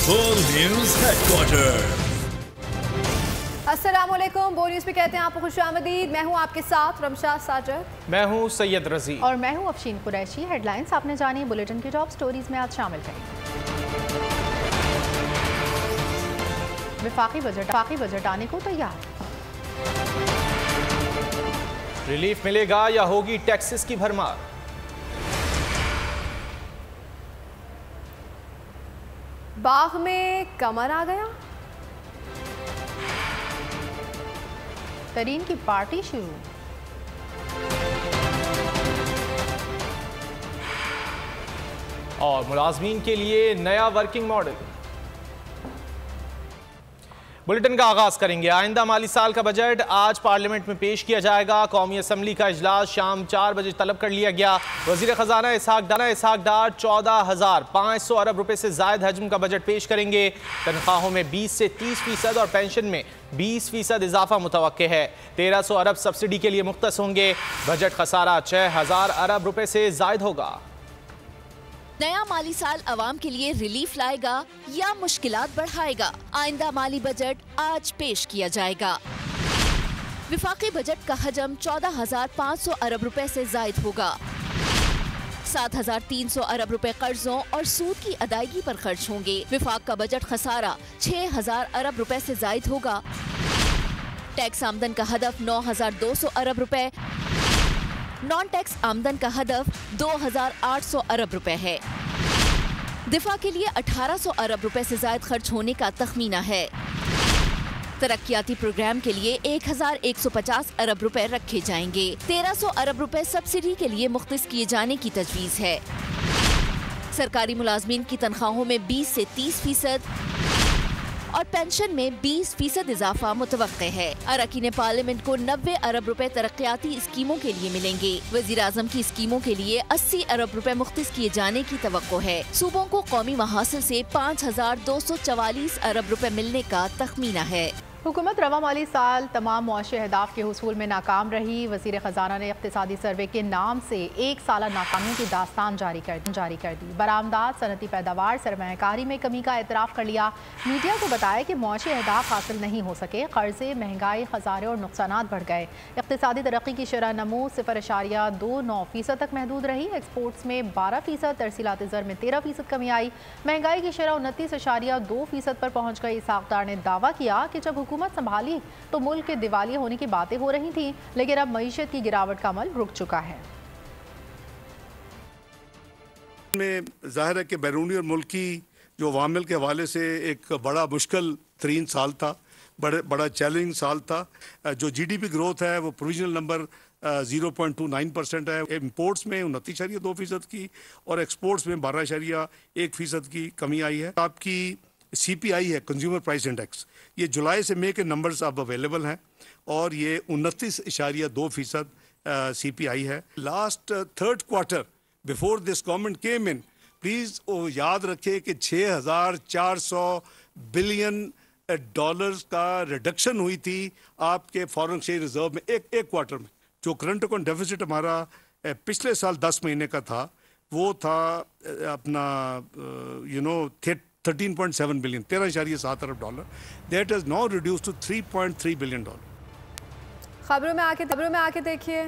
बोल news headquarter. अस्सलामुअलैकुम, बोल न्यूज़ पे कहते हैं आपको खुशामदीद। मैं हूं आपके साथ रमशा साजद, मैं हूं सैयद रजी और मैं हूं अफशीन कुरैशी। हेडलाइंस आपने जानी, बुलेटिन की टॉप स्टोरीज में आज शामिल करें। वफाकी बजट आने को तैयार। रिलीफ मिलेगा या होगी टैक्सेस की भरमार। बाग में कमर आ गया। तरीन की पार्टी शुरू। और मुलाजमीन के लिए नया वर्किंग मॉडल। बुलेटिन का आगाज करेंगे। आइंदा माली साल का बजट आज पार्लियामेंट में पेश किया जाएगा। कौमी असम्बली का इजलास शाम 4 बजे तलब कर लिया गया। वजीर खजाना इसहाक डार 14,500 अरब रुपए से जायद हजम का बजट पेश करेंगे। तनख्वाहों में 20 से 30% और पेंशन में 20% इजाफा मुतवक्के है। 1300 अरब सब्सिडी के लिए मुख्तस होंगे। बजट खसारा 6,000 अरब रुपए से जायद होगा। नया माली साल अवाम के लिए रिलीफ लाएगा या मुश्किलात बढ़ाएगा? आइंदा माली बजट आज पेश किया जाएगा। विफाकी बजट का हजम 14,500 अरब रुपए से जायद होगा। 7,300 अरब रुपए कर्जों और सूद की अदायगी पर खर्च होंगे। विफाक का बजट खसारा 6,000 अरब रुपए से जायद होगा। टैक्स आमदन का हदफ 9,200 अरब रुपए, नॉन टैक्स आमदन का हदफ 2,800 अरब रुपए है। दिफा के लिए 1,800 अरब रुपए से जायद खर्च होने का तखमीना है। तरक्याती प्रोग्राम के लिए 1,150 अरब रुपए रखे जाएंगे। 1,300 अरब रुपए सब्सिडी के लिए मुख्तस किए जाने की तजवीज़ है। सरकारी मुलाजमीन की तनख्वाहों में 20 से 30% और पेंशन में 20% इजाफा मुतवक्के है। अरकान पार्लियामेंट को 90 अरब रुपए तरक्याती स्कीमों के लिए मिलेंगे। वजीर आजम की स्कीमों के लिए 80 अरब रुपए मुख्तस किए जाने की तवक्को है। सूबों को कौमी महासिल से 5,244 अरब रुपए मिलने का तखमीना है। हुकूमत रवा माली साल तमाम मुआशी अहदाफ के हुसूल में नाकाम रही। वज़ीर ख़जाना ने इक़्तिसादी सर्वे के नाम से एक साला नाकामियों की दास्तान जारी कर दी। बरामदात, सनती पैदावार, सरमायाकारी में कमी का एतराफ़ कर लिया। मीडिया को बताया कि मुआशी अहदाफ हासिल नहीं हो सके। कर्ज़े, महंगाई, खसारे और नुकसानात बढ़ गए। इक़्तिसादी तरक्की की शरह नमू 0.29% तक महदूद रही। एक्सपोर्ट्स में 12%, तरसीलात ज़र में 13% कमी आई। महंगाई की शरह 29.2% पर पहुँच गई। इसहाक डार ने दावा किया कि जब हुकूमत संभाली तो मुल्क के दिवालिया होने की बातें हो रही थी, लेकिन अब मईशत की गिरावट का अमल रुक चुका है। में जाहिर है कि बैरूनी और मुल्की जो वामिल के हवाले से एक बड़ा मुश्किल तरीन साल था, बड़ा चैलेंजिंग साल था। जो GDP ग्रोथ है वो प्रोविजनल नंबर 0.29% है। इम्पोर्ट्स में 29.2% की और एक्सपोर्ट्स में 12.1% की कमी आई है। आपकी CPI है, कंज्यूमर प्राइस इंडेक्स, ये जुलाई से मई के नंबर्स अब अवेलेबल हैं और ये 29.2% CPI है। Last third quarter before this government came in, please याद रखें कि 6,400 बिलियन डॉलर्स का रिडक्शन हुई थी आपके फॉरेन एक्सचेंज रिजर्व में एक क्वार्टर में। जो करंट अकाउंट डेफिसिट हमारा पिछले साल 10 महीने का था, वो था अपना 13.7 बिलियन, 13.7 अरब dollar. That is now reduce to 3.3 billion dollar. खबरों में आके देखिए,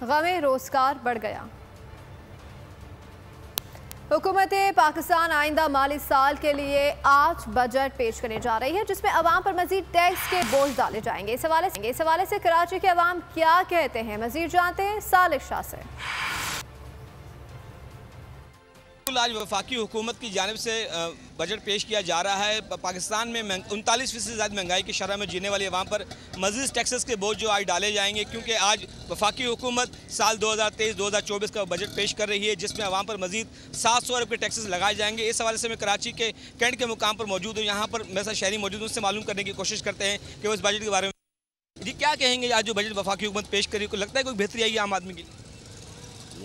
गमे रोजगार बढ़ गया। हुकूमत पाकिस्तान आइंदा माली साल के लिए आज बजट पेश करने जा रही है, जिसमें अवाम पर मजीद टैक्स के बोझ डाले जाएंगे। इस हवाले से कराची के अवाम क्या कहते हैं, मजीद जानते हैं सालिक शाह से। आज वफाकी हुकूमत की जानिब से बजट पेश किया जा रहा है। पाकिस्तान में 39% से ज़्यादा महंगाई की शरह में जीने वाली अवाम पर मज़ीद टैक्सेस के बोझ जो आज डाले जाएंगे, क्योंकि आज वफाकी हुकूमत साल 2023-2024 का बजट पेश कर रही है, जिसमें अवाम पर मज़ीद 700 अरब के टैक्सेस लगाए जाएंगे। इस हवाले से मैं कराची के कैंट के मुकाम पर मौजूद हूँ। यहाँ पर मेरे साथ शहरी मौजूद, उससे मालूम करने की कोशिश करते हैं कि वो इस बजट के बारे में जी क्या कहेंगे। आज जो बजट वफाकी हुकूमत पेश करी, को लगता है कोई बेहतरी आएगी आम आदमी के लिए?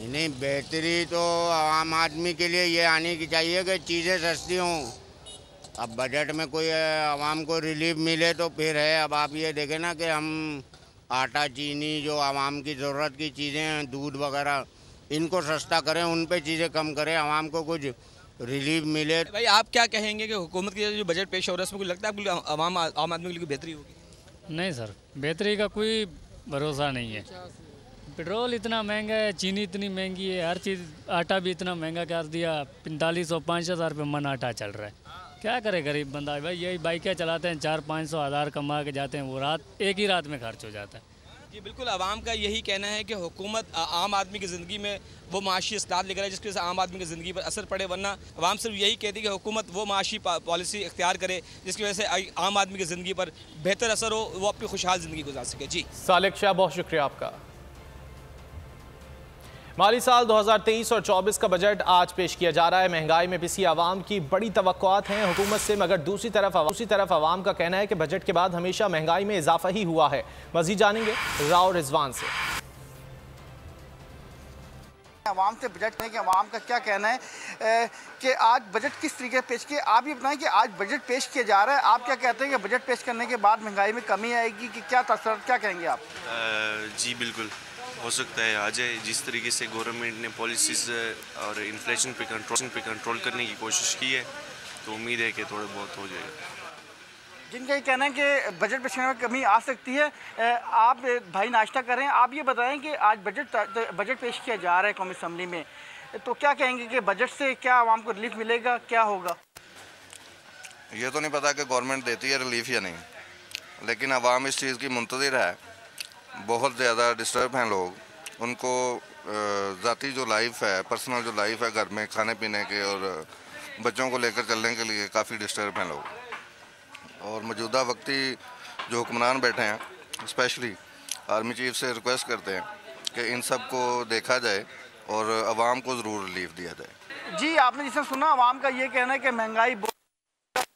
नहीं, बेहतरी तो आम आदमी के लिए ये आनी की चाहिए कि चीज़ें सस्ती हों। अब बजट में कोई आवाम को रिलीफ मिले तो फिर है। अब आप ये देखें ना कि हम आटा, चीनी, जो आवाम की ज़रूरत की चीज़ें हैं, दूध वगैरह, इनको सस्ता करें, उन पे चीज़ें कम करें, आवाम को कुछ रिलीफ मिले। भाई आप क्या कहेंगे कि हुकूमत की जो बजट पेश हो रहा है उसमें कोई लगता है आपको आम आदमी के लिए बेहतरी होगी? नहीं सर, बेहतरी का कोई भरोसा नहीं है। पेट्रोल इतना महंगा है, चीनी इतनी महंगी है, हर चीज़, आटा भी इतना महंगा कर दिया। 4500-5000 रुपये मन आटा चल रहा है। क्या करे गरीब बंदा? भाई यही बाइकें चलाते हैं, 400-500 हज़ार कमा के जाते हैं, वो एक ही रात में खर्च हो जाता है। जी बिल्कुल, आवाम का यही कहना है कि हुकूमत आम आदमी की ज़िंदगी में वो माशी इस्लाह लेकर आए जिसकी वजह से आम आदमी की ज़िंदगी पर असर पड़े, वरना आवाम सिर्फ यही कहती है कि हुकूमत वो माशी पॉलिसी इख्तियार करे जिसकी वजह से आम आदमी की ज़िंदगी पर बेहतर असर हो, वो अपनी खुशहाल ज़िंदगी गुजार सके। जी सालिक शाह, बहुत शुक्रिया आपका। माली साल 2023 और 24 का बजट आज पेश किया जा रहा है। महंगाई में पिसी आवाम की बड़ी तवक्कुआत हैं हुकूमत से, मगर दूसरी तरफ आवाम का कहना है कि बजट के बाद हमेशा महंगाई में इजाफा ही हुआ है। मजीद जानेंगे राव रिजवान से। आवाम से बजट में कि आवाम का क्या कहना है कि आज बजट किस तरीके से पेश किया। आप ये बताएं कि आज बजट पेश किया जा रहा है, आप क्या कहते हैं कि बजट पेश करने के बाद महंगाई में कमी आएगी कि क्या तसर, क्या कहेंगे आप? जी बिल्कुल हो सकता है आ जाए। जिस तरीके से गवर्नमेंट ने पॉलिसीज़ और इन्फ्लेशन पे कंट्रोल करने की कोशिश की है, तो उम्मीद है कि थोड़ा बहुत हो जाएगा। जिनका ये कहना है कि बजट पेश करने में कमी आ सकती है, आप भाई नाश्ता करें, आप ये बताएं कि आज बजट पेश किया जा रहा है कौमी असम्बली में, तो क्या कहेंगे कि बजट से क्या आवाम को रिलीफ मिलेगा, क्या होगा? ये तो नहीं पता कि गवर्नमेंट देती है रिलीफ या नहीं, लेकिन आवाम इस चीज़ की मुंतज़िर है। बहुत ज़्यादा डिस्टर्ब हैं लोग, उनको ज़ाती जो लाइफ है, पर्सनल जो लाइफ है, घर में खाने पीने के और बच्चों को लेकर चलने के लिए काफ़ी डिस्टर्ब हैं लोग। और मौजूदा वक्ती जो हुक्मरान बैठे हैं, स्पेशली आर्मी चीफ से रिक्वेस्ट करते हैं कि इन सब को देखा जाए और आवाम को ज़रूर रिलीफ दिया जाए। जी आपने जिसे सुना, आवाम का ये कहना है कि महंगाई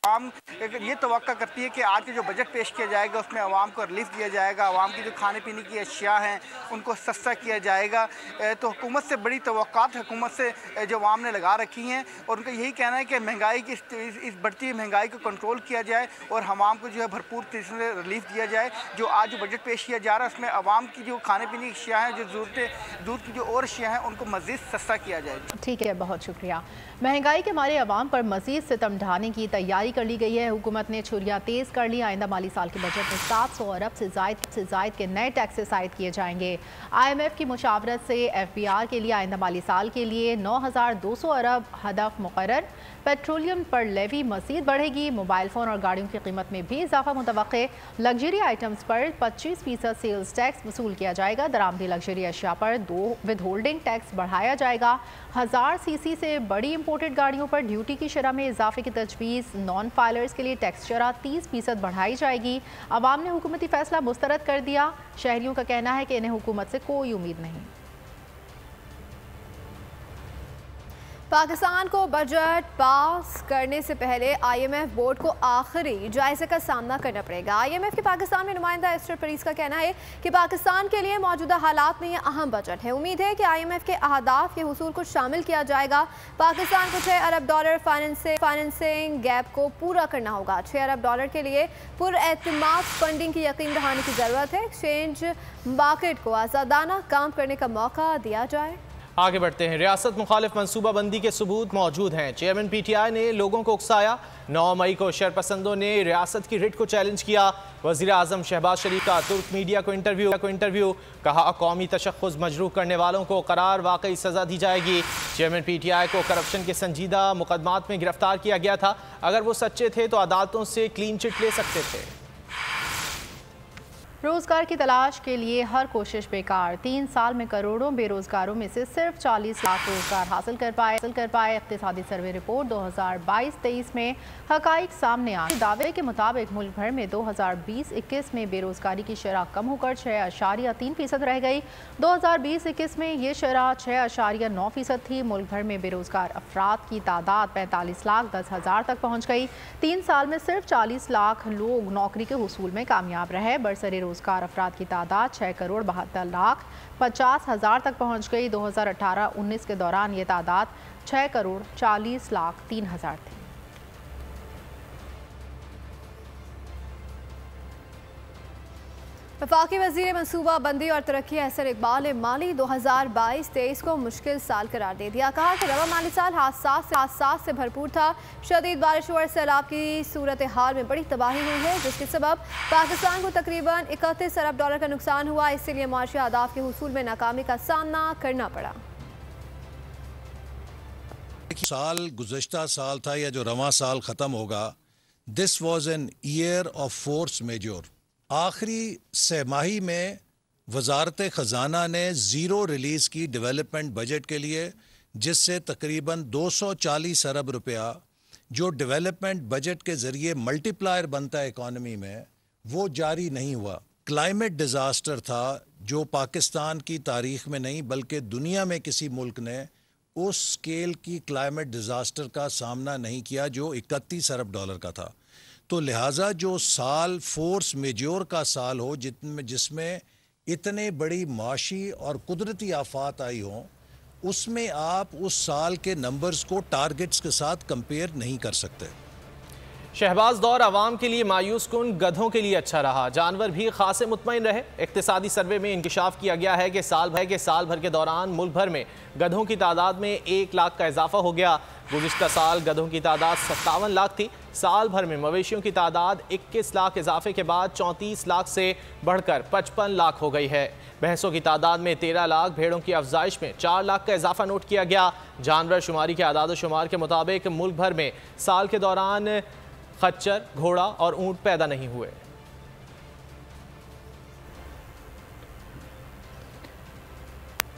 आवाम ये तवक्का करती है कि आज के जो बजट पेश किया जाएगा उसमें आवाम को रिलीफ दिया जाएगा, आवाम की जो खाने पीने की अशिया हैं उनको सस्ता किया जाएगा। तो हुकूमत से बड़ी तवक्कात हुकूमत से जो आवाम ने लगा रखी हैं, और उनका यही कहना है कि महंगाई की इस बढ़ती महंगाई को कंट्रोल किया जाए और आवाम को जो है भरपूर तरीके से रिलीफ दिया जाए। जो आज जो बजट पेश किया जा रहा है उसमें आवाम की जो खाने पीने की अशिया हैं, जो ज़रूरतें, दूध की जो और अशिया हैं, उनको मज़ीद सस्ता किया जाए। ठीक है, बहुत शुक्रिया। महंगाई के मारे आवाम पर मज़ीद सितम ढाने की तैयारी कर ली गई है। हुकूमत ने छुरियाँ तेज़ कर ली। आइंदा माली साल के बजट में 700 अरब से जायद के नए टैक्सेस आयद किए जाएंगे। IMF की मुशावरत से FBR के लिए आइंदा माली साल के लिए 9200 अरब हदफ मुकर्रर। पेट्रोलियम पर लेवी मज़ीद बढ़ेगी। मोबाइल फ़ोन और गाड़ियों की कीमत में भी इजाफा मुतवक्के। लग्जरी आइटम्स पर 25% सेल्स टैक्स वसूल किया जाएगा। दरामदी लग्जरी अशिया पर 2 विदहोल्डिंग टैक्स बढ़ाया जाएगा। 1000 cc से बड़ी इंपोर्टेड गाड़ियों पर ड्यूटी की शरह में इजाफे की तजवीज़। नॉन फाइलर्स के लिए टैक्स शरह 30% बढ़ाई जाएगी। अवाम ने हुकूमती फैसला मुस्तरद कर दिया। शहरियों का कहना है कि इन्हें हुकूमत से कोई उम्मीद नहीं। पाकिस्तान को बजट पास करने से पहले IMF बोर्ड को आखिरी जायजे का सामना करना पड़ेगा। IMF के पाकिस्तान में नुमाइंदा एस्टर परीस का कहना है कि पाकिस्तान के लिए मौजूदा हालात में यह अहम बजट है। उम्मीद है कि IMF के अहदाफ के हुसूल को शामिल किया जाएगा। पाकिस्तान को $6 अरब फाइनेंसिंग गैप को पूरा करना होगा। $6 अरब के लिए पुरएतमाद फंडिंग की यकीन दहानी की ज़रूरत है। एक्सचेंज मार्केट को आज़ादाना काम करने का मौका दिया जाए। आगे बढ़ते हैं। रियासत मुखालिफ मनसूबाबंदी के सबूत मौजूद हैं। चेयरमैन PTI ने लोगों को उकसाया। 9 मई को शरपसंदों ने रियासत की रिट को चैलेंज किया। वज़ीर आज़म शहबाज शरीफ का तुर्क मीडिया को इंटरव्यू कहा, कौमी तशख़्ख़ुस मजरूह करने वालों को करार वाकई सज़ा दी जाएगी। चेयरमैन PTI को करप्शन के संजीदा मुकदमात में गिरफ्तार किया गया था। अगर वो सच्चे थे तो अदालतों से क्लीन चिट ले सकते थे। रोज़गार की तलाश के लिए हर कोशिश बेकार। 3 साल में करोड़ों बेरोज़गारों में से सिर्फ 40 लाख रोज़गार हासिल कर पाए। इक़्तिसादी सर्वे रिपोर्ट 2022-23 में हक़ाइक़ सामने आए। दावे के मुताबिक मुल्क भर में 2020-21 में बेरोज़गारी की शरह कम होकर 6.3% रह गई। 2020-21 में ये शरह 6.9% थी। मुल्क भर में बेरोज़गार अफराद की तादाद 45,10,000 तक पहुँच गई। 3 साल में सिर्फ 40 लाख लोग नौकरी के हुसूल में कामयाब रहे। बरसरे रोज़गार अफराद की तादाद 6,72,50,000 तक पहुँच गई। 2018-19 के दौरान ये तादाद 6,40,03,000 थी। वफाकी वज़ीर मनसूबा बंदी और तरक्की अहसन इकबाल ने माली 2022-23 को मुश्किल साल करार दे दिया। कहा कि रवा माली साल हादसात से भरपूर था। शदीद बारिश और सैलाब की सूरत हाल में बड़ी तबाही हुई है, जिसके सबब पाकिस्तान को तकरीबन 31 अरब डॉलर का नुकसान हुआ। इसीलिए मुआशी अहदाफ के हुसूल में नाकामी का सामना करना पड़ा। साल गुज़श्ता साल था या जो रवां साल ख़त्म होगा, this was an year of force majeure. आखिरी सहमाही में वजारत ख़जाना ने ज़ीरो रिलीज़ की डेवलपमेंट बजट के लिए, जिससे तकरीबन 240 अरब रुपया जो डेवलपमेंट बजट के ज़रिए मल्टीप्लायर बनता है इकॉनमी में, वो जारी नहीं हुआ। क्लाइमेट डिज़ास्टर था जो पाकिस्तान की तारीख़ में नहीं बल्कि दुनिया में किसी मुल्क ने उस स्केल की क्लाइमेट डिज़ास्टर का सामना नहीं किया जो 31 अरब डॉलर का था। तो लिहाजा जो साल फोर्स मेजोर का साल हो, जिसमें इतने बड़ी माशी और कुदरती आफात आई हों, उसमें आप उस साल के नंबर्स को टारगेट्स के साथ कंपेयर नहीं कर सकते। शहबाज दौर आवाम के लिए मायूस कुन, गधों के लिए अच्छा रहा। जानवर भी खासे मुतमईन रहे। इक्तिसादी सर्वे में इंकशाफ किया गया है कि साल भर के दौरान मुल्क भर में गधों की तादाद में 1 लाख का इजाफा हो गया। गुज़िश्ता साल गधों की तादाद 57 लाख थी। साल भर में मवेशियों की तादाद 21 लाख इजाफे के बाद 34 लाख से बढ़कर 55 लाख हो गई है। भैंसों की तादाद में 13 लाख, भेड़ों की अफजाइश में 4 लाख का इजाफा नोट किया गया। जानवर शुमारी के आदाद शुमार के मुताबिक मुल्क भर में साल के दौरान खच्चर, घोड़ा और ऊंट पैदा नहीं हुए।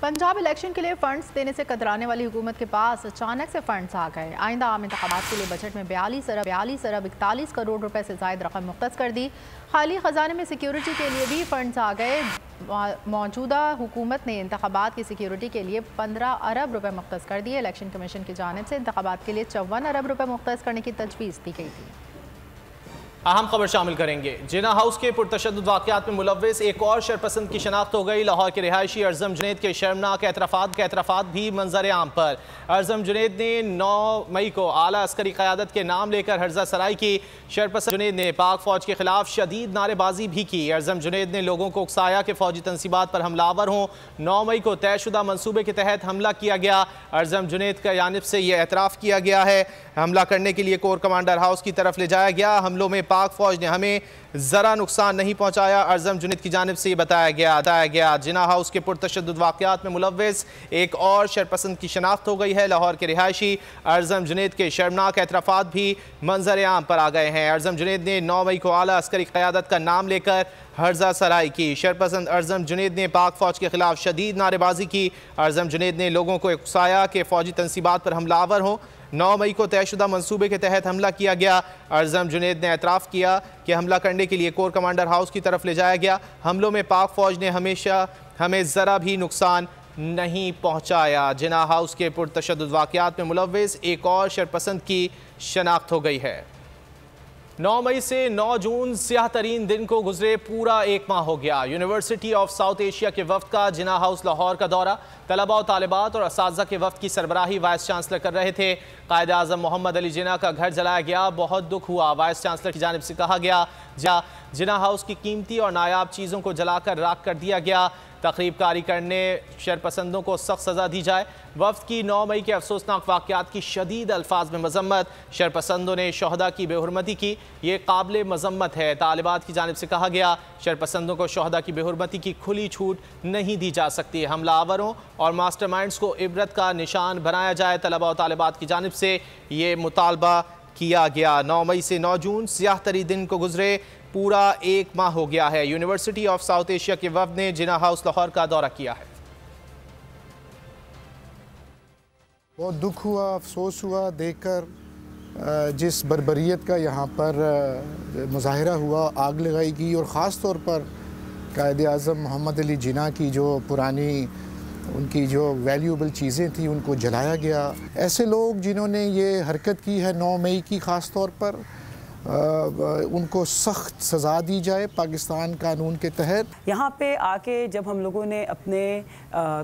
पंजाब इलेक्शन के लिए फंड्स देने से कतराने वाली हुकूमत के पास अचानक से फंड्स आ गए। आइंदा आम इंतखाबात के लिए बजट में 42 अरब 41 करोड़ रुपए से ज़ायद रकम मुख्तस कर दी। खाली खजाने में सिक्योरिटी के लिए भी फंड्स आ गए। मौजूदा हुकूमत ने इंतखाबात की सिक्योरिटी के लिए 15 अरब रुपए मुख्तस कर दिए। इलेक्शन कमीशन की जानिब से इंतखाबात के लिए 54 अरब रुपए मुख्तस करने की तजवीज़ दी गई थी। अहम खबर शामिल करेंगे। जिना हाउस के पुरतशद्दुद वाक़यात में मुलव्विस एक और शरपसंद की शनाख्त हो गई। लाहौर के रिहायशी अर्ज़म जुनैद के शर्मनाक एतराफ़ात भी मंजर आम पर। अर्ज़म जुनैद ने 9 मई को आला अस्करी क़यादत के नाम लेकर हर्जा सराई की। शरपसंद जुनैद ने पाक फ़ौज के खिलाफ शदीद नारेबाजी भी की। अर्ज़म जुनैद ने लोगों को उकसाया कि फ़ौजी तनसीबात पर हमलावर हों। 9 मई को तयशुदा मनसूबे के तहत हमला किया गया। अर्ज़म जुनैद की जानिब से यह एतराफ़ किया गया है। हमला करने के लिए कोर कमांडर हाउस की तरफ ले जाया गया। हमलों में पाक फौज ने हमें ज़रा नुकसान नहीं पहुंचाया। अर्ज़म जुनैद की जानिब से बताया गया। जिना हाउस के पुरतशद्दुद वाक़यात में मुलव्विस एक और शरपसंद की शनाख्त हो गई है। लाहौर के रिहायशी अर्ज़म जुनैद के शर्मनाक एतराफ़ात भी मंजर आम पर आ गए हैं। अर्ज़म जुनैद ने 9 मई को आला अस्करी क़यादत का नाम लेकर हर्जा सराई की। शरपसंद अर्ज़म जुनैद ने पाक फ़ौज के खिलाफ शदीद नारेबाजी की। अर्ज़म जुनैद ने लोगों को उकसाया कि फ़ौजी तनसीबात पर हमलावर हों। 9 मई को तयशुदा मंसूबे के तहत हमला किया गया। अर्ज़म जुनैद ने एतराफ़ किया कि हमला करने के लिए कोर कमांडर हाउस की तरफ ले जाया गया। हमलों में पाक फ़ौज ने हमें ज़रा भी नुकसान नहीं पहुँचाया। जिना हाउस के पुरतशद्दुद वाक़यात में मुलव्विस एक और शरपसंद की शनाख्त हो गई है। 9 मई से 9 जून स्याह तरीन दिन को गुजरे पूरा 1 माह हो गया। यूनिवर्सिटी ऑफ साउथ एशिया के वफ्द का जिना हाउस लाहौर का दौरा तलबा और तालिबात और असातिज़ा के वफ्द की सरबराही वाइस चांसलर कर रहे थे। कायद आज़म मोहम्मद अली जिना का घर जलाया गया। बहुत दुख हुआ। वाइस चांसलर की जानिब से कहा गया जिना हाउस की कीमती और नायाब चीज़ों को जलाकर राख कर दिया गया। तकरीब कारी करने शरपसंदों को सख्त सज़ा दी जाए। वफ्द की 9 मई के अफसोसनाक वाक़यात की शदीद अल्फाज में मजम्मत। शरपसंदों ने शहदा की बेहुरमती की, ये काबिल मजम्मत है। तालिबात की जानिब से कहा गया शरपसंदों को शहदा की बेहुरमती की खुली छूट नहीं दी जा सकती। हमलावरों और मास्टरमाइंड्स को इबरत का निशान बनाया जाए। तलबा और तालिबात की जानिब से ये मुतालबा किया गया। 9 मई से 9 जून स्याह तरी दिन को गुजरे पूरा 1 माह हो गया है। यूनिवर्सिटी ऑफ साउथ एशिया के वफ्द ने जिना हाउस लाहौर का दौरा किया है। बहुत दुख हुआ, अफसोस हुआ देखकर जिस बर्बरियत का यहाँ पर मुजाहिरा हुआ, आग लगाई गई और ख़ास तौर पर कायद आज़म मोहम्मद अली जिना की जो पुरानी उनकी जो वैल्यूएबल चीज़ें थी उनको जलाया गया। ऐसे लोग जिन्होंने ये हरकत की है 9 मई की ख़ास तौर पर उनको सख्त सज़ा दी जाए पाकिस्तान कानून के तहत। यहाँ पे आके जब हम लोगों ने अपने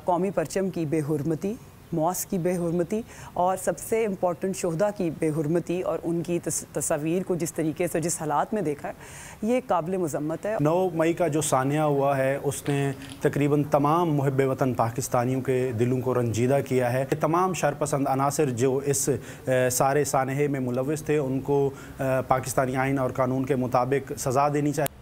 कौमी परचम की बेहुरमती, मॉस्क की बेहुरमती और सबसे इम्पॉर्टेंट शोहदा की बेहुरमती और उनकी तस्वीर को जिस तरीके से जिस हालात में देखा है, ये काबिल मज़म्मत है। 9 मई का जो सानिया हुआ है उसने तकरीबन तमाम मुहिब वतन पाकिस्तानियों के दिलों को रंजीदा किया है। तमाम शरपसंद अनासर जो इस सारे सानहे में मुलविस थे उनको पाकिस्तानी आइन और कानून के मुताबिक सज़ा देनी चाहिए।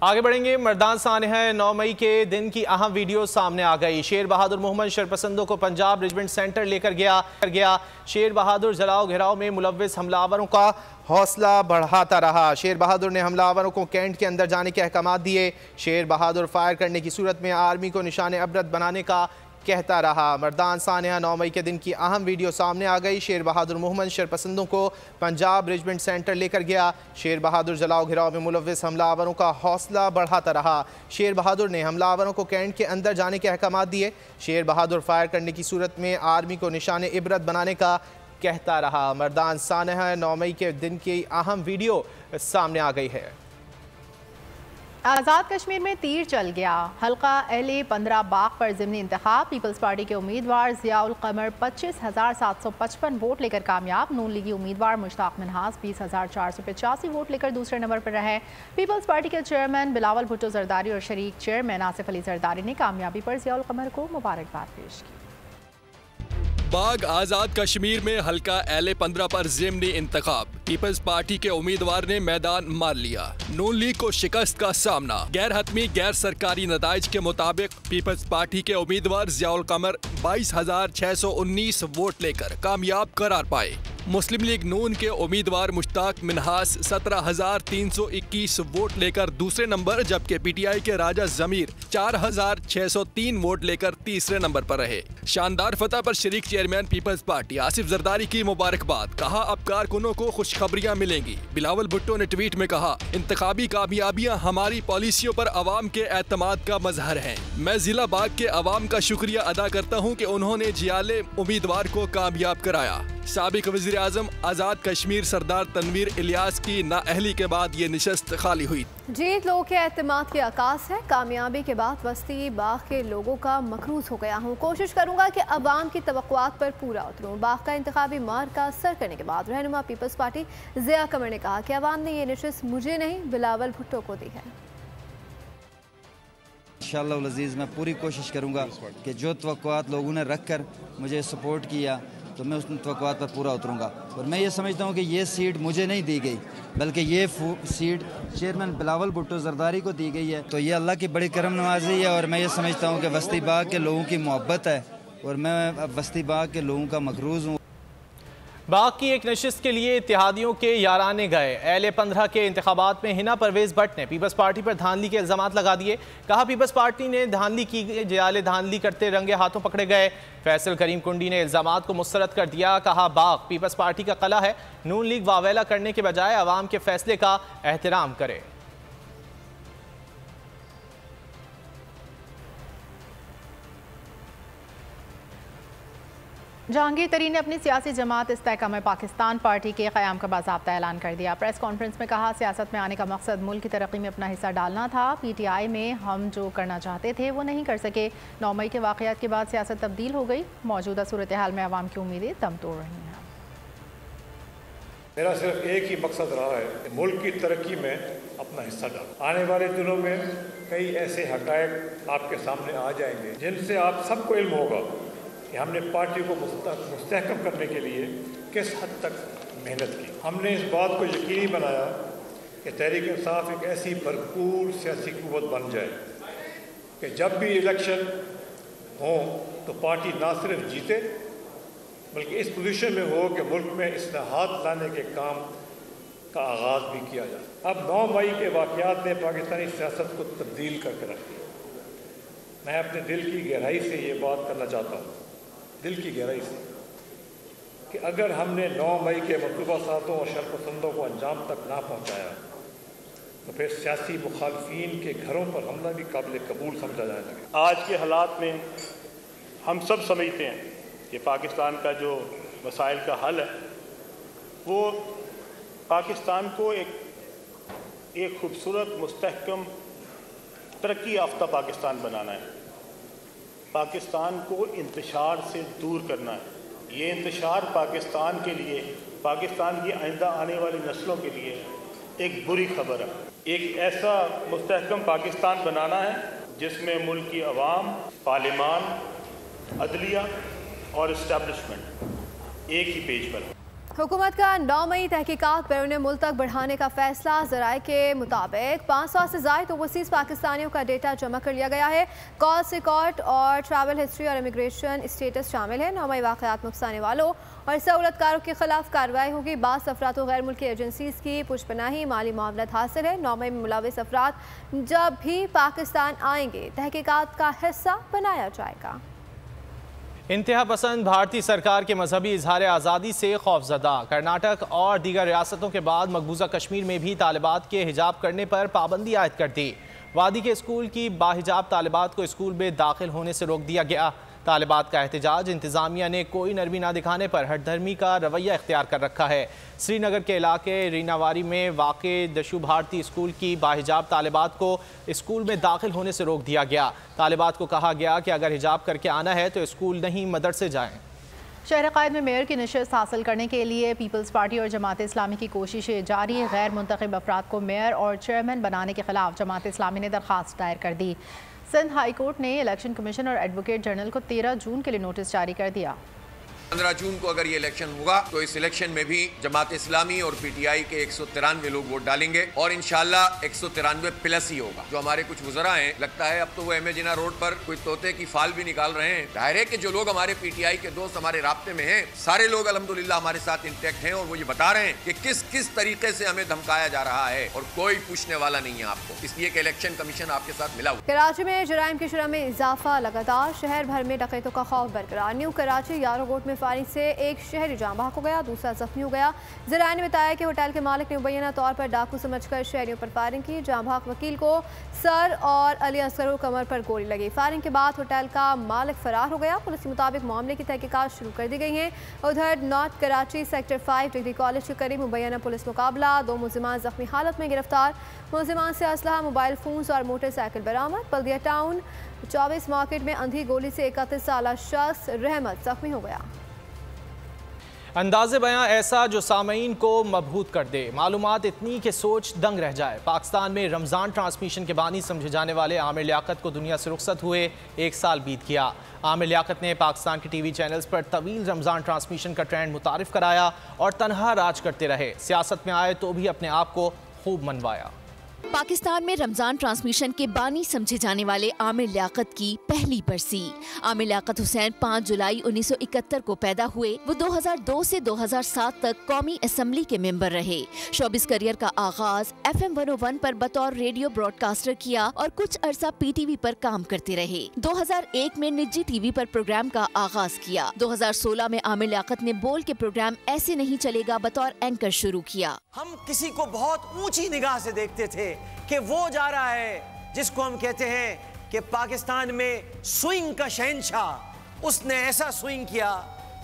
आगे बढ़ेंगे। मर्दान सानहा 9 मई के दिन की अहम वीडियो सामने आ गई। शेर बहादुर मोहम्मद शरपसंदों को पंजाब रेजिमेंट सेंटर लेकर गया। शेर बहादुर जलाओ घेराव में मुलविस हमलावरों का हौसला बढ़ाता रहा। शेर बहादुर ने हमलावरों को कैंट के अंदर जाने के अहकाम दिए। शेर बहादुर फायर करने की सूरत में आर्मी को निशाने इबरत बनाने का कहता रहा। मर्दान सानहा 9 मई के दिन की अहम वीडियो सामने आ गई। शेर बहादुर मोहम्मद शरपसंदों को पंजाब रेजिमेंट सेंटर लेकर गया। शेर बहादुर जलाओ घिराव में मुलविस हमलावरों का हौसला बढ़ाता रहा। शेर बहादुर ने हमलावरों को कैंट के अंदर जाने के अहकाम दिए। शेर बहादुर फायर करने की सूरत में आर्मी को निशाने इबरत बनाने का कहता रहा। मर्दान सानहा 9 मई के दिन की अहम वीडियो सामने आ गई है। आज़ाद कश्मीर में तीर चल गया। हल्का LA 15 बाग पर ज़िमनी इंतखाब। पीपल्स पार्टी के उम्मीदवार ज़ियाउल क़मर 25,755 वोट लेकर कामयाब। नून लीगी उम्मीदवार मुश्ताक मिन्हास 20,485 वोट लेकर दूसरे नंबर पर रहे। पीपल्स पार्टी के चेयरमैन बिलावल भुट्टो जरदारी और शरीक चेयरमैन आसिफ अली जरदारी ने कामयाबी पर ज़ियाउल क़मर को मुबारकबाद पेश की। बाग आज़ाद कश्मीर में हल्का LA 15 पर ज़िमनी इंतखाब। पीपल्स पार्टी के उम्मीदवार ने मैदान मार लिया। नून लीग को शिकस्त का सामना। गैर हतमी गैर सरकारी नताइज के मुताबिक पीपल्स पार्टी के उम्मीदवार ज़ियाउल क़मर 22,619 वोट लेकर कामयाब करार पाए। मुस्लिम लीग नून के उम्मीदवार मुश्ताक मिन्हास 17,321 वोट लेकर दूसरे नंबर, जबकि PTI के राजा ज़मीर 4,603 वोट लेकर तीसरे नंबर पर रहे। शानदार फतह पर शरीक चेयरमैन पीपल्स पार्टी आसिफ जरदारी की मुबारकबाद। कहा, अब कारकुनों को खुशखबरियां मिलेंगी। बिलावल भुट्टो ने ट्वीट में कहा, इंतखाबी कामयाबियां हमारी पॉलिसियों पर अवाम के एतमाद का मजहर हैं। मैं जिला बाग के अवाम का शुक्रिया अदा करता हूं कि उन्होंने जियाले उम्मीदवार को कामयाब कराया। साबिक वज़ीर आज़म आज़ाद कश्मीर सरदार तनवीर इलियास की नाअहली के बाद ये निशस्त खाली हुई। जीत लोगों के एतमाद की आकाश है। कामयाबी के बाद वस्ती बाग के लोगों का मकरूज हो गया हूँ। कोशिश करूँगा कि अवाम की तवक्कुआत पर पूरा उतरूँ। बाग का इंतखाबी मार का असर करने के बाद रहनुमा पीपल्स पार्टी ज़िया क़मर ने कहा कि अवाम ने ये नशिस्त मुझे नहीं बिलावल भुट्टो को दी है। इंशाअल्लाह अज़ीज़ मैं पूरी कोशिश करूँगा कि जो तवक्कुआत लोगों ने रख कर मुझे सपोर्ट किया तो मैं उस तवक्कुआत पर पूरा उतरूँगा। और मैं ये समझता हूँ कि ये सीट मुझे नहीं दी गई, बल्कि ये सीट चेयरमैन बिलावल भुट्टो जरदारी को दी गई है। तो ये अल्लाह की बड़ी करम नवाजी है। और मैं ये समझता हूँ कि बस्ती बाग के लोगों की मोहब्बत है और मैं बस्ती बाग के लोगों का मकरूज़ हूँ। बाग की एक नशिस्त के लिए इत्तेहादियों के याराने गए। LA 15 के इंतखाबात में हिना परवेज़ भट्ट ने पीपल्स पार्टी पर धांधली के इल्ज़ामात लगा दिए। कहा, पीपल्स पार्टी ने धांधली की, जियाले धांधली करते रंगे हाथों पकड़े गए। फैसल करीम कुंडी ने इल्ज़ामात को मुस्तरद कर दिया। कहा, बाग पीपल्स पार्टी का कला है। नून लीग वावेला करने के बजाय अवाम के फैसले का एहतराम करे। जहांगीर तरीन ने अपनी सियासी जमात इस्तेहकाम पाकिस्तान पार्टी के क़याम का बाज़ाब्ता ऐलान कर दिया। प्रेस कॉन्फ्रेंस में कहा, सियासत में आने का मकसद मुल्क की तरक्की में अपना हिस्सा डालना था। PTI में हम जो करना चाहते थे वो नहीं कर सके। 9 मई के वाक़यात के बाद सियासत तब्दील हो गई। मौजूदा सूरत हाल में अवाम की उम्मीदें दम तोड़ रही हैं। मेरा सिर्फ एक ही मकसद रहा है कि मुल्क की तरक्की में अपना हिस्सा डालना। आने वाले दिनों में कई ऐसे हक़ाइक़ आपके सामने आ जाएंगे जिनसे आप सबको इल्म होगा कि हमने पार्टी को मुस्तहकम करने के लिए किस हद तक मेहनत की। हमने इस बात को यकीनी बनाया कि तहरीक इंसाफ एक ऐसी भरपूर सियासी क़ुव्वत बन जाए कि जब भी इलेक्शन हों तो पार्टी ना सिर्फ जीते बल्कि इस पोजीशन में हो कि मुल्क में इस्लाहात लाने के काम का आगाज़ भी किया जाए। अब 9 मई के वाक़यात ने पाकिस्तानी सियासत को तब्दील करके रख दिया। मैं अपने दिल की गहराई से ये बात करना चाहता हूँ, दिल की गहराई से, कि अगर हमने 9 मई के मतलूबा सातों और शरपसंदों को अंजाम तक ना पहुँचाया तो फिर सियासी मुखालफीन के घरों पर हमला भी काबिल कबूल समझा जाने लगा। आज के हालात में हम सब समझते हैं कि पाकिस्तान का जो मसाइल का हल है वो पाकिस्तान को एक खूबसूरत मुस्तहकम तरक्की याफ्ता पाकिस्तान बनाना है। पाकिस्तान को इंतशार से दूर करना है। ये इंतशार पाकिस्तान के लिए, पाकिस्तान की आइंदा आने वाली नस्लों के लिए एक बुरी खबर है। एक ऐसा मुस्तहकम पाकिस्तान बनाना है जिसमें मुल्क की अवाम, पार्लिमान, अदलिया और इस्टेब्लिशमेंट एक ही पेज पर। हुकूमत का 9 मई तहकीकात बैरून मुल्क तक बढ़ाने का फैसला। ज़राए के मुताबिक 500 से ज़ायद ओवरसीज़ पाकिस्तानियों का डेटा जमा कर लिया गया है। कॉल्स रिकॉर्ड और ट्रैवल हिस्ट्री और इमिग्रेशन स्टेटस शामिल है। 9 मई वाक़यात में उकसाने वालों और सहूलतकारों के खिलाफ कार्रवाई होगी। बास अफराद और गैर मुल्की एजेंसीज़ की पुष्पनाही माली मामलत हासिल है। 9 मई में मुलविस अफराद जब भी पाकिस्तान आएंगे तहकीकात का हिस्सा बनाया जाएगा। इंतहा पसंद भारतीय सरकार के मजहबी इजहार आज़ादी से खौफजदा। कर्नाटक और दीगर रियासतों के बाद मकबूजा कश्मीर में भी तालिबात के हिजाब करने पर पाबंदी आयद कर दी। वादी के स्कूल की बाहिजाब तालिबात को स्कूल में दाखिल होने से रोक दिया गया। तालिबात का एहतजाज इंतज़ामिया ने कोई नरमी ना दिखाने पर हठधर्मी का रवैया इख्तियार कर रखा है। श्रीनगर के इलाके रीनावारी में वाक़े दशु भारती स्कूल की बाहिजाब तालिबात को स्कूल में दाखिल होने से रोक दिया गया। तालिबात को कहा गया कि अगर हिजाब करके आना है तो स्कूल नहीं मदरसे जाएं। शहर कायद में मेयर की नशस्त हासिल करने के लिए पीपल्स पार्टी और जमात इस्लामी की कोशिशें जारी। गैर मुंतखब अफराद को मेयर और चेयरमैन बनाने के खिलाफ जमात इस्लामी ने दरख्वास्त दायर कर दी। सिंध हाई कोर्ट ने इलेक्शन कमीशन और एडवोकेट जनरल को 13 जून के लिए नोटिस जारी कर दिया। 15 जून को अगर ये इलेक्शन होगा तो इस इलेक्शन में भी जमात इस्लामी और पीटीआई के 193 लोग वोट डालेंगे और इंशाल्लाह 193 प्लस ही होगा। जो हमारे कुछ वज़रा हैं, लगता है अब तो वो एम ए जिना रोड पर कोई तोते की फाल भी निकाल रहे हैं। जाहिर है कि जो लोग हमारे पीटीआई के दोस्त हमारे राब्ते में हैं, सारे लोग अल्हम्दुलिल्लाह हमारे साथ इंटैक्ट हैं और वो ये बता रहे हैं कि किस किस तरीके से हमें धमकाया जा रहा है और कोई पूछने वाला नहीं है आपको, इसलिए कि इलेक्शन कमीशन आपके साथ मिला हुआ। कराची में जराइम की शरह में इजाफा लगातार। शहर भर में डकैतों का खौफ बरकरार। न्यू कराची यारो रोड में फायरिंग से एक शहरी जान बहक हो गया, दूसरा जख्मी हो गया। ज़राए ने बताया कि होटल के मालिक ने मुबैना तौर पर डाकू समझकर शहरियों पर फायरिंग की। जान बहक वकील को सर और अली असगर को कमर पर गोली लगी। फायरिंग के बाद होटल का मालिक फरार हो गया। पुलिस के मुताबिक मामले की तहकीकात शुरू कर दी गई है। उधर north Karachi sector 5 degree college के करीब मुबैना पुलिस मुकाबला। 2 मुलजिमान जख्मी हालत में गिरफ्तार। मुलजिमान से असलहा, मोबाइल फोन्स और मोटरसाइकिल बरामद। बल्दिया टाउन 24 मार्केट में अंधी गोली से 31 साल शख्स रहमत जख्मी हो गया। अंदाज़े बयां ऐसा जो सामीन को मबहूत कर दे, मालूमात इतनी कि सोच दंग रह जाए। पाकिस्तान में रमज़ान ट्रांसमिशन के बानी समझे जाने वाले आमिर लियाकत को दुनिया से रुखसत हुए 1 साल बीत गया। आमिर लियाकत ने पाकिस्तान के टीवी चैनल्स पर तवील रमज़ान ट्रांसमिशन का ट्रेंड मुतारिफ कराया और तनहा राज करते रहे। सियासत में आए तो भी अपने आप को खूब मनवाया। पाकिस्तान में रमजान ट्रांसमिशन के बानी समझे जाने वाले आमिर लियाकत की पहली बरसी। आमिर लियाकत हुसैन 5 जुलाई 1971 को पैदा हुए। वो 2002 से 2007 तक कौमी असम्बली के मेंबर रहे। शोबिस करियर का आगाज FM 101 पर बतौर रेडियो ब्रॉडकास्टर किया और कुछ अरसा PTV पर काम करते रहे। 2001 में निजी टीवी पर प्रोग्राम का आगाज किया। 2016 में आमिर लियाकत ने बोल के प्रोग्राम ऐसे नहीं चलेगा बतौर एंकर शुरू किया। हम किसी को बहुत ऊंची निगाह से देखते थे कि वो जा रहा है जिसको हम कहते हैं कि पाकिस्तान में स्विंग का शहंशाह। उसने ऐसा स्विंग किया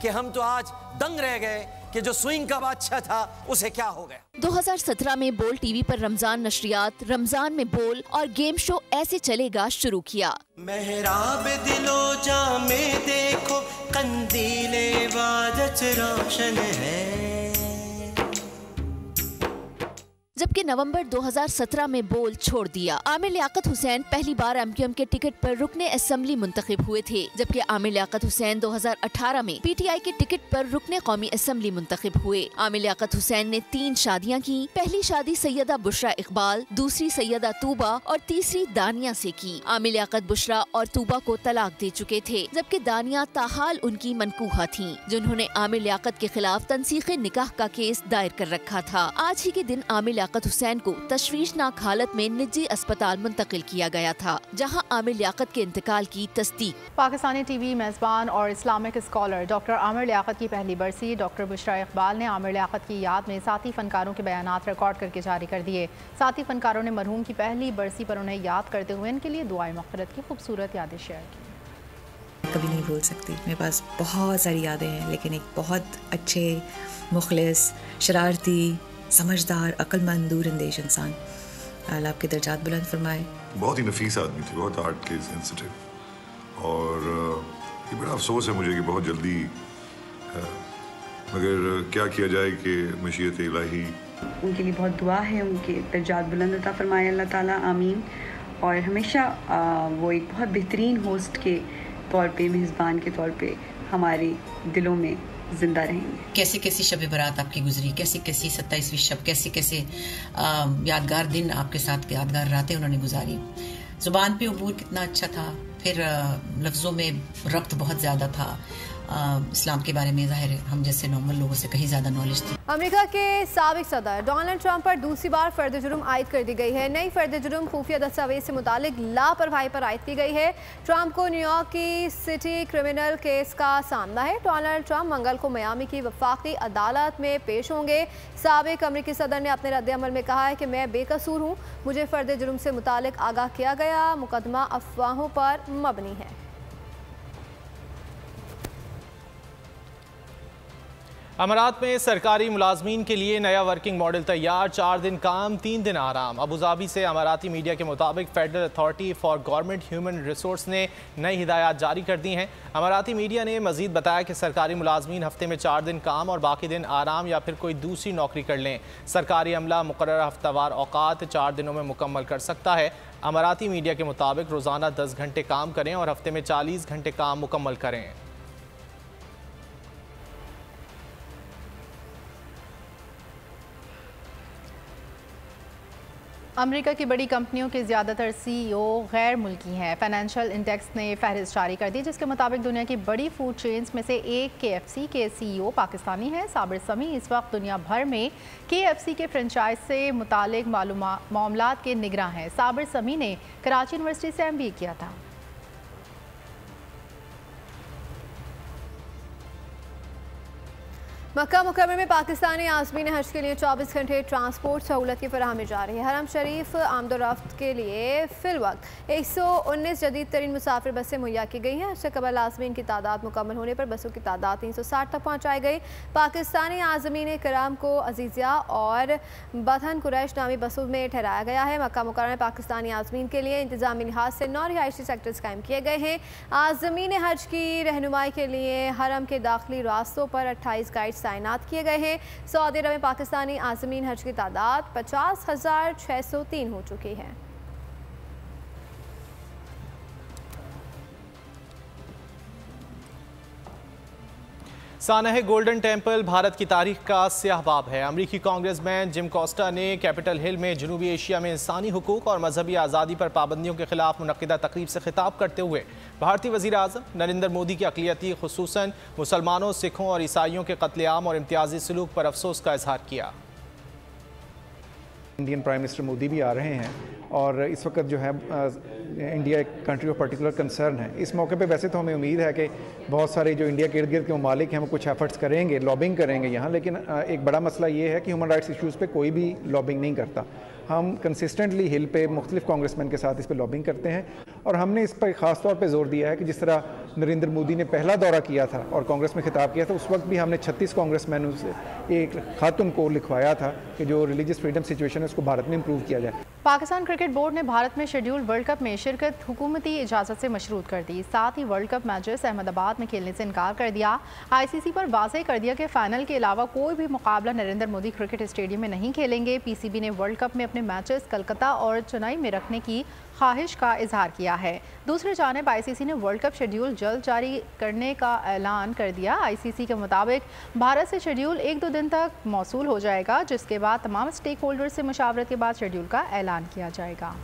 कि हम तो आज दंग रह गए कि जो स्विंग का बादशाह था उसे क्या हो गया। 2017 में बोल टीवी पर रमजान नशरियात, रमजान में बोल और गेम शो ऐसे चलेगा शुरू किया। मेहराब दिलो जा में देखो कंदीले इबादत रोशन है। जबकि नवंबर 2017 में बोल छोड़ दिया। आमिर लियाकत हुसैन पहली बार MQM के टिकट पर रुकने असेंबली मुंतखब हुए थे, जबकि आमिर लियाकत हुसैन 2018 में PTI के टिकट पर रुकने कौमी असेंबली मुंतखब हुए। आमिर लियाकत हुसैन ने 3 शादियां की। पहली शादी सैयदा बुशरा इकबाल, दूसरी सैयदा तूबा और तीसरी दानिया से की। आमिर लियाकत बुशरा और तूबा को तलाक दे चुके थे, जबकि दानिया ताहाल उनकी मनकूहा थीं, जिन्होंने आमिर लियाकत के खिलाफ तनसीखे निकाह का केस दायर कर रखा था। आज ही के दिन आमिर लियाकत हुसैन को तशवीशनाक हालत में निजी अस्पताल मुंतकिल किया गया था, जहां आमिर लियाकत के इंतकाल की तस्दीक। पाकिस्तानी टीवी मेजबान और Islamic scholar doctor Aamir Liaquat की पहली बरसी। डॉक्टर बुशरा इकबाल ने आमिर लियाकत की याद में साथी फनकारों के बयानात रिकॉर्ड करके जारी कर दिए। साथी फनकारों ने मरहूम की पहली बरसी पर उन्हें याद करते हुए इनके लिए दुआए मग़फ़िरत की खूबसूरत यादें शेयर की। कभी नहीं भूल सकती। मेरे पास बहुत सारी यादें हैं, लेकिन एक बहुत अच्छे, मुखलिस, शरारती, समझदार, अक्लमंद, दूरअंदेश इंसान। अल्लाह आपके दर्जात बुलंद फरमाए। बहुत ही नफीस आदमी थी, बहुत आर्ट के सेंसिटिव और ये बड़ा अफसोस है मुझे कि बहुत जल्दी, मगर क्या किया जाए कि मशीयत इलाही। उनके लिए बहुत दुआ है, उनके दर्जात बुलंद अता फरमाए अल्लाह ताला, आमीन। और हमेशा वो एक बहुत बेहतरीन होस्ट के तौर पे, मेज़बान के तौर पे हमारे दिलों में ज़िंदा रहेंगे। कैसे कैसी शब बारात आपकी गुजरी, कैसे कैसी 27वीं शब, कैसे कैसे यादगार दिन आपके साथ, यादगार रातें उन्होंने गुजारी। ज़ुबान पे अबूर कितना अच्छा था, फिर लफ्ज़ों में रब्त बहुत ज़्यादा था। इस्लाम के बारे में ज़ाहिर है हम जैसे नॉर्मल लोगों से कहीं ज़्यादा नॉलेज थी। अमेरिका के साबिक सदर डोनाल्ड ट्रंप पर दूसरी बार फर्द जुर्म आयद कर दी गई है। नई फर्द जुर्म खुफिया दस्तावेज से मुतालिक लापरवाही पर आयद की गई है। ट्रंप को न्यूयॉर्क की सिटी क्रिमिनल केस का सामना है। डोनाल्ड ट्रंप मंगल को मियामी की वफाकी अदालत में पेश होंगे। साबिक अमेरिकी सदर ने अपने रद्द-ए-अमल में कहा है कि मैं बेकसूर हूँ, मुझे फर्द जुर्म से मुतालिक आगाह किया गया, मुकदमा अफवाहों पर मबनी है। अमारात में सरकारी मुलाजमीन के लिए नया वर्किंग मॉडल तैयार, 4 दिन काम 3 दिन आराम। अबूधाबी से अमाराती मीडिया के मुताबिक federal authority for government human resource ने नई हिदायत जारी कर दी हैं। अमाराती मीडिया ने मजीद बताया कि सरकारी मुलाजमीन हफ्ते में 4 दिन काम और बाकी दिन आराम या फिर कोई दूसरी नौकरी कर लें। सरकारी अमला मुकर्रर हफ्तावार औकात 4 दिनों में मुकम्मल कर सकता है। अमाराती मीडिया के मुताबिक रोज़ाना 10 घंटे काम करें और हफ्ते में 40 घंटे काम मुकम्मल करें। अमेरिका की बड़ी कंपनियों के ज़्यादातर CEO गैर मुल्की हैं। फाइनेंशियल इंडेक्स ने फहरिस्त जारी कर दी, जिसके मुताबिक दुनिया की बड़ी फूड चेन्स में से एक KFC के CEO पाकिस्तानी हैं। साबिर समी इस वक्त दुनिया भर में KFC के फ्रेंचाइज से मुतालिक मामलात के निगरां हैं। साबिर समी ने कराची यूनिवर्सिटी से MBA किया था। मक्का मुकर्रमा में पाकिस्तानी आज़मीन हज के लिए 24 घंटे ट्रांसपोर्ट सहूलत की फराहमी जारी है। हरम शरीफ आमदोरफ्त के लिए फिल वक्त 119 जदीद तरीन मुसाफिर बसें मुहैया की गई हैं। इससे कबल आज़मीन की तादाद मुकम्मल होने पर बसों की तादाद 360 तक पहुँचाई गई। पाकिस्तानी आज़मीन कराम को अजीज़िया और बथन कुरैश नामी बसों में ठहराया गया है। मक्का मुकर्रमा में पाकिस्तानी आज़मीन के लिए इंतजामी लिहाज से 9 रिहायशी सेक्टर्स कायम किए गए हैं। आज़मीन हज की रहनुमाई के लिए हरम के दाखिली रास्तों पर 28 गाइड तैनात किए गए हैं। सऊदी अरब में पाकिस्तानी आज़मीन हज की तादाद 50,603 हो चुकी है। सानह गोल्डन टेम्पल भारत की तारीख का स्याह बाब है। अमरीकी कांग्रेसमैन जिम कोस्टा ने कैपिटल हिल में जनूबी एशिया में इंसानी हुकूक और मजहबी आज़ादी पर पाबंदियों के खिलाफ मुनक्किदा तकरीब से खिताब करते हुए भारतीय वज़ीर आज़म नरेंद्र मोदी की अक़लियती खुसूसन मुसलमानों, सिखों और ईसाइयों के कत्लेआम और इम्तियाजी सलूक पर अफसोस का इजहार किया। इंडियन प्राइम मिनिस्टर मोदी भी आ रहे हैं और इस वक्त जो है इंडिया एक कंट्री ऑफ पर्टिकुलर कंसर्न है। इस मौके पे वैसे तो हमें उम्मीद है कि बहुत सारे जो इंडिया के इर्द गिर्द के ममालिक हैं वो कुछ एफर्ट्स करेंगे, लॉबिंग करेंगे यहाँ, लेकिन एक बड़ा मसला ये है कि ह्यूमन राइट्स इश्यूज़ पे कोई भी लॉबिंग नहीं करता। हम कंसिस्टेंटली हिल पे मुख्तलिफ कांग्रेसमैन के साथ इस पर लॉबिंग करते हैं और हमने इस पर ख़ास तौर पे जोर दिया है कि जिस तरह नरेंद्र मोदी ने पहला दौरा किया था और कांग्रेस में खिताब किया था, उस वक्त भी हमने 36 कांग्रेसमैनों से एक खत उनको लिखवाया था कि जो रिलीजियस फ्रीडम सिचुएशन है उसको भारत में इम्प्रूव किया जाए। पाकिस्तान क्रिकेट बोर्ड ने भारत में शेड्यूल्ड वर्ल्ड कप में शिरकत हुकूमती इजाज़त से मशरूत कर दी। साथ ही वर्ल्ड कप मैचेस अहमदाबाद में खेलने से इनकार कर दिया। ICC पर वाज़ेह कर दिया कि फाइनल के अलावा कोई भी मुकाबला नरेंद्र मोदी क्रिकेट स्टेडियम में नहीं खेलेंगे। PCB ने वर्ल्ड कप में अपने मैचेस कलकत्ता और चेन्नई में रखने की ख्वाहिश का इजहार किया है। दूसरी जानिब ICC ने वर्ल्ड कप शेड्यूल जल्द जारी करने का ऐलान कर दिया। ICC के मुताबिक भारत से शेड्यूल 1-2 दिन तक मौसूल हो जाएगा, जिसके बाद तमाम स्टेक होल्डर्स से मुशावरत के बाद शेड्यूल का ऐलान किया जाएगा।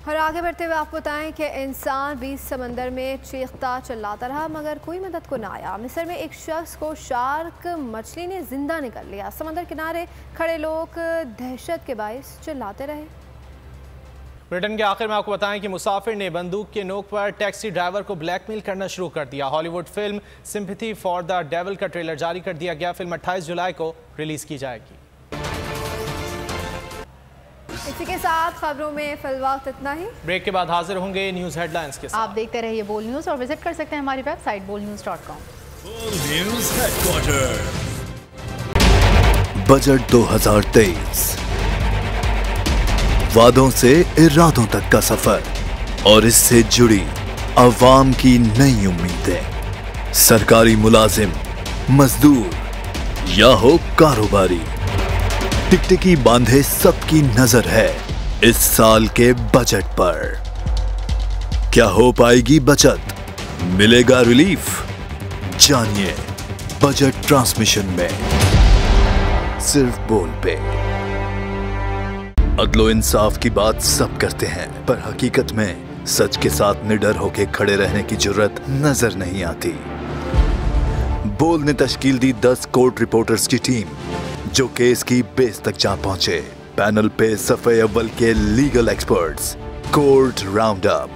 और आगे बढ़ते हुए आपको बताएं कि इंसान 20 समंदर में चीखता चिल्लाता रहा मगर कोई मदद को ना आया। मिस्र में एक शख्स को शार्क मछली ने जिंदा निकल लिया। समंदर किनारे खड़े लोग दहशत के बायस चिल्लाते रहे। ब्रिटेन के आखिर में आपको बताएं कि मुसाफिर ने बंदूक के नोक पर टैक्सी ड्राइवर को ब्लैकमेल करना शुरू कर दिया। Hollywood film sympathy for the devil का ट्रेलर जारी कर दिया गया। फिल्म 28 जुलाई को रिलीज की जाएगी। इसी के साथ खबरों में फिलहाल इतना ही। ब्रेक के बाद हाजिर होंगे न्यूज हेडलाइंस के साथ। आप देखते रहिए बोल न्यूज़ और विजिट कर सकते हैं हमारी वेबसाइट bolnews.com। बोल न्यूज़ हेडक्वार्टर बजट 2023, वादों से इरादों तक का सफर और इससे जुड़ी अवाम की नई उम्मीदें। सरकारी मुलाजिम, मजदूर या हो कारोबारी, टिकटिकी बांधे सबकी नजर है इस साल के बजट पर। क्या हो पाएगी बचत, मिलेगा रिलीफ? जानिए बजट ट्रांसमिशन में, सिर्फ बोल पे। अदलो इंसाफ की बात सब करते हैं, पर हकीकत में सच के साथ निडर होकर खड़े रहने की जुर्रत नजर नहीं आती। बोल ने तश्कील दी 10 कोर्ट रिपोर्टर्स की टीम, जो केस की बेस तक जा पहुंचे। पैनल पे सफे अव्वल के legal experts, court round up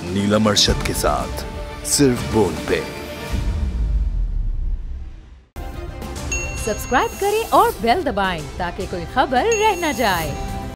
Neelam Arshad के साथ, सिर्फ बोल पे। सब्सक्राइब करें और बेल दबाएं ताकि कोई खबर रह न जाए।